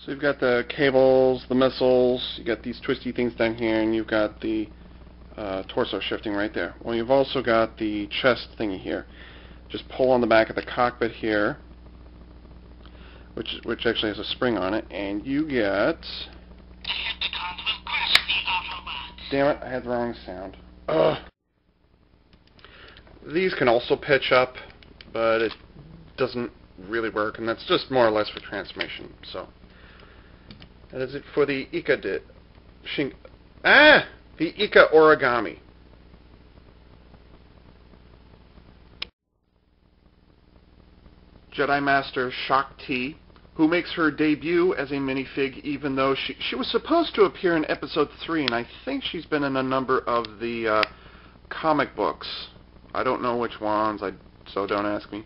So you've got the cables, the missiles, you got these twisty things down here, and you've got the torso shifting right there. Well, you've also got the chest thingy here. Just pull on the back of the cockpit here, which actually has a spring on it, and you get... Damn it, I had the wrong sound. Ugh. These can also pitch up, but it doesn't really work, and that's just more or less for transformation. So that is it for the the Ika origami. Jedi Master Shakti, who makes her debut as a minifig, even though she was supposed to appear in Episode 3, and I think she's been in a number of the comic books. I don't know which ones, so don't ask me.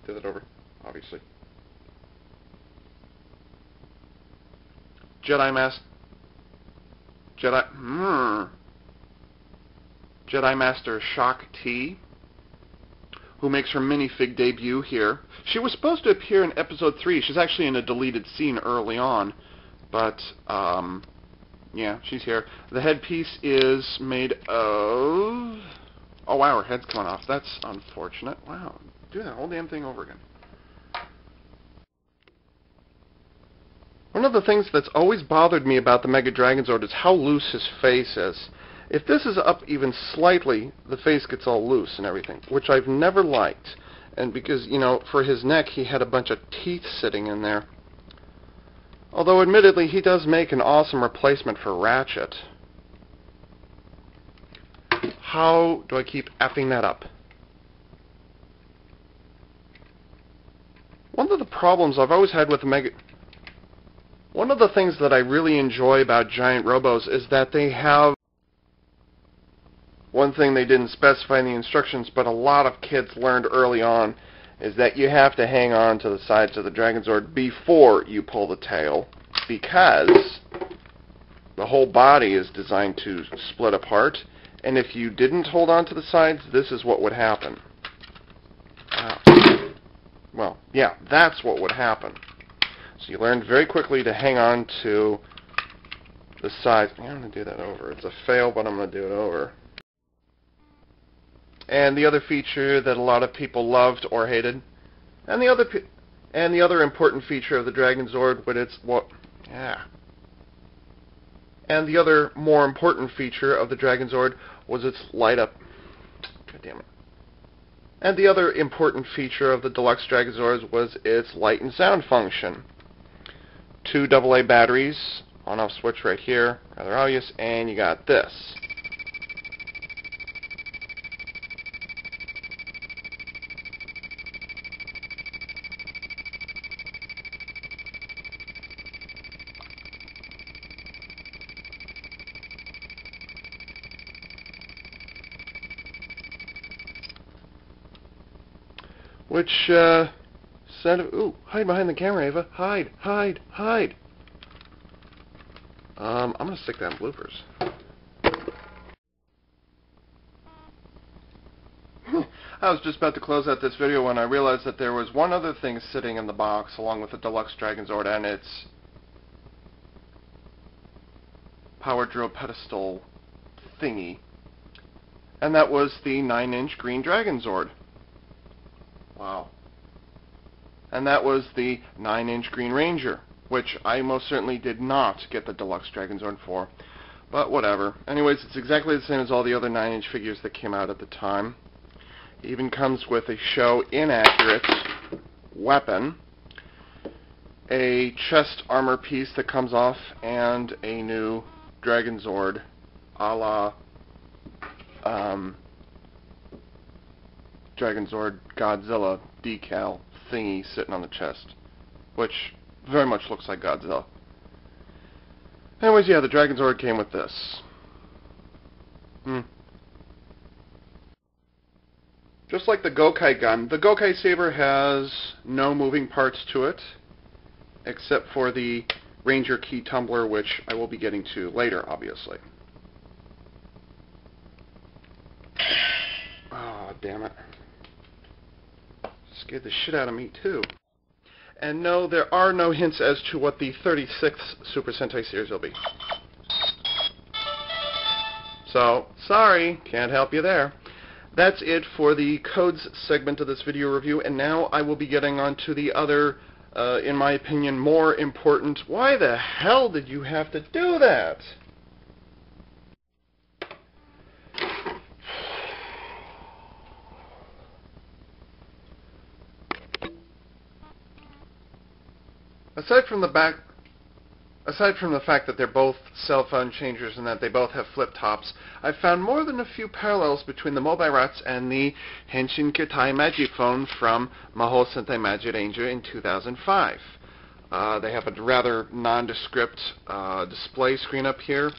Did it over, obviously. Jedi Master Shakti, who makes her minifig debut here. She was supposed to appear in Episode 3. She's actually in a deleted scene early on, but, yeah, she's here. The headpiece is made of... Oh, wow, her head's coming off. That's unfortunate. Wow, do that whole damn thing over again. One of the things that's always bothered me about the Mega Dragonzord is how loose his face is. If this is up even slightly, the face gets all loose and everything, which I've never liked. And because, you know, for his neck, he had a bunch of teeth sitting in there. Although, admittedly, he does make an awesome replacement for Ratchet. How do I keep effing that up? One of the problems I've always had with the Mega... One of the things that I really enjoy about giant robos is that they have... One thing they didn't specify in the instructions, but a lot of kids learned early on, is that you have to hang on to the sides of the Dragonzord before you pull the tail, because the whole body is designed to split apart, and if you didn't hold on to the sides, this is what would happen. Wow. Well, yeah, that's what would happen. So you learned very quickly to hang on to the sides. I'm going to do that over. It's a fail, but I'm going to do it over. And the other feature that a lot of people loved or hated, and the other important feature of the Dragonzord, but it's what, yeah. And the other more important feature of the Dragonzord was its light up. God damn it. And the other important feature of the Deluxe Dragonzords was its light and sound function. 2 AA batteries, on-off switch right here, rather obvious, and you got this. Which, sounded... Ooh, hide behind the camera, Ava. Hide, hide, hide. I'm going to stick that in bloopers. I was just about to close out this video when I realized that there was one other thing sitting in the box along with the Deluxe Dragonzord and its power drill pedestal thingy. And that was the 9-inch green Dragonzord. Wow. And that was the 9-inch Green Ranger, which I most certainly did not get the Deluxe Dragonzord for. But whatever. Anyways, it's exactly the same as all the other 9-inch figures that came out at the time. It even comes with a show inaccurate weapon, a chest armor piece that comes off, and a new Dragonzord a la Dragonzord Godzilla decal thingy sitting on the chest, which very much looks like Godzilla. Anyways, yeah, the Dragonzord came with this. Just like the Gokai gun, the Gokai Saber has no moving parts to it, except for the Ranger Key Tumbler, which I will be getting to later, obviously. Oh, damn it. Scared the shit out of me, too. And no, there are no hints as to what the 36th Super Sentai series will be. So, sorry, can't help you there. That's it for the codes segment of this video review, and now I will be getting on to the other, in my opinion, more important, why the hell did you have to do that? Aside from the fact that they're both cell phone changers and that they both have flip tops, I've found more than a few parallels between the Mobirots and the Henshin Kitai Magiphone from Mahou Sentai Magiranger in 2005. They have a rather nondescript display screen up here.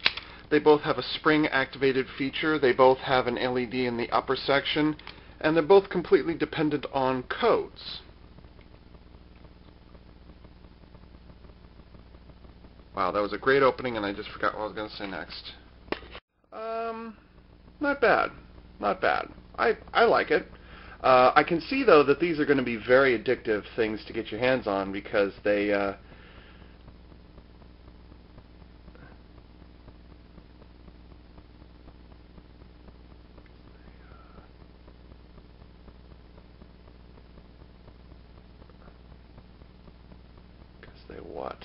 They both have a spring-activated feature. They both have an LED in the upper section, and they're both completely dependent on codes. Wow, that was a great opening, and I just forgot what I was going to say next. Not bad. Not bad. I like it. I can see, though, that these are going to be very addictive things to get your hands on because they, what?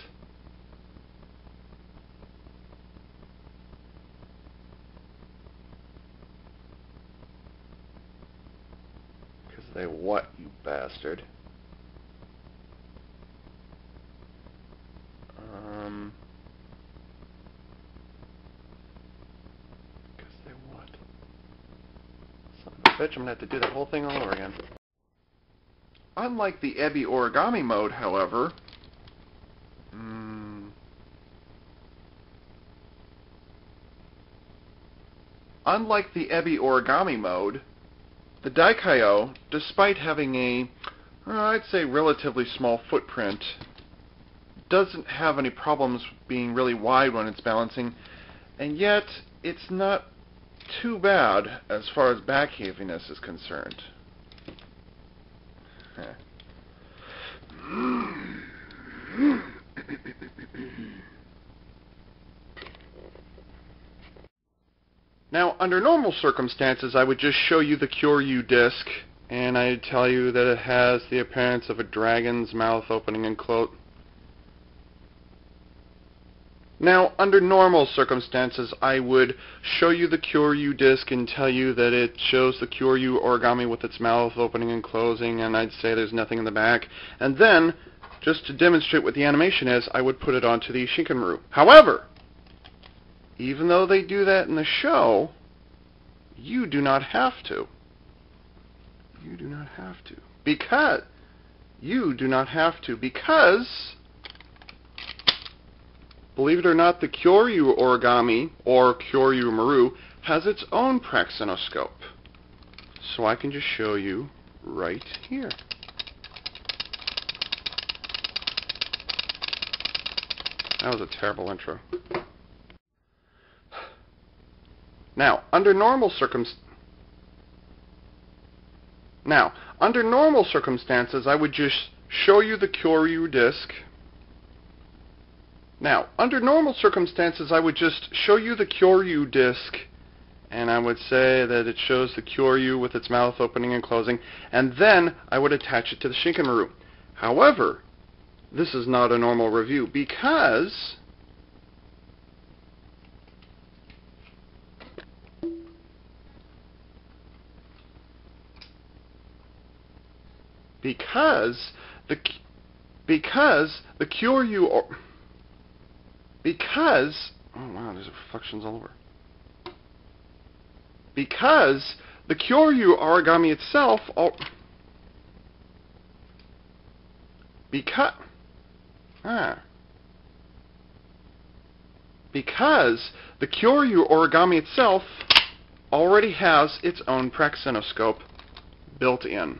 They what, you bastard? Because they what? Son of a bitch, I'm going to have to do that whole thing all over again. Unlike the Ebi origami mode, however, the Daikaio, despite having a, I'd say, relatively small footprint, doesn't have any problems being really wide when it's balancing, and yet it's not too bad as far as back heaviness is concerned. Now, under normal circumstances, I would just show you the Cureu disc, and I'd tell you that it has the appearance of a dragon's mouth opening and close. Now, under normal circumstances, I would show you the Cureu disc and tell you that it shows the Cureu origami with its mouth opening and closing, and I'd say there's nothing in the back. And then, just to demonstrate what the animation is, I would put it onto the Shinken Maru. However, even though they do that in the show, you do not have to. You do not have to. Because believe it or not, the Cureu origami, or Cureu Maru, has its own praxinoscope. So I can just show you right here. That was a terrible intro. Now, under normal circumstances, I would just show you the Cureu disc. And I would say that it shows the Cureu with its mouth opening and closing, and then I would attach it to the Shinken Maru. However, this is not a normal review because the Cureu oh wow, there's reflections all over. Because the Cureu origami itself because the Cureu origami itself already has its own praxinoscope built in.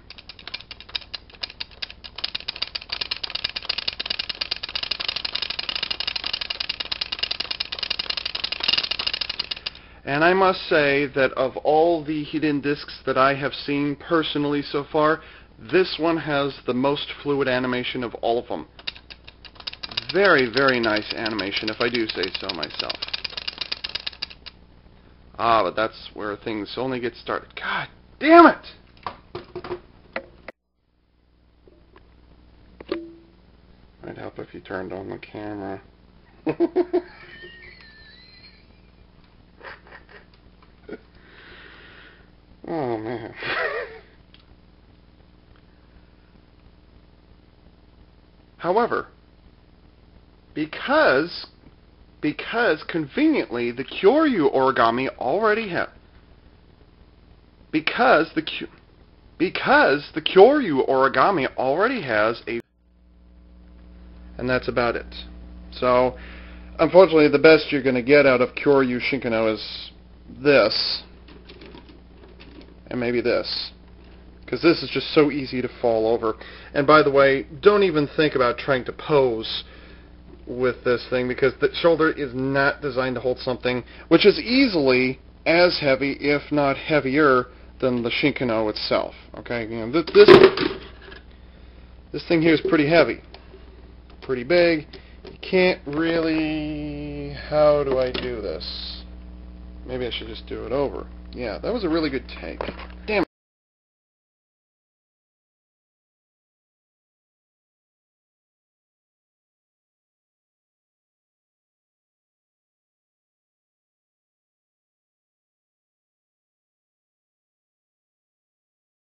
And I must say that of all the hidden discs that I have seen personally so far, This one has the most fluid animation of all of them. Very, very nice animation, if I do say so myself. Ah, but that's where things only get started. God damn it! Might help if you turned on the camera. Oh, man. However, because conveniently the Cureu origami already has the Cureu origami already has a, and that's about it. So, unfortunately, the best you're going to get out of Cureu Shinkano is this, and maybe this. Because this is just so easy to fall over. And by the way, don't even think about trying to pose with this thing, because the shoulder is not designed to hold something which is easily as heavy, if not heavier, than the Shinkano itself. Okay, you know, this thing here is pretty heavy, pretty big. You can't really. How do I do this? Maybe I should just do it over. Yeah, that was a really good take.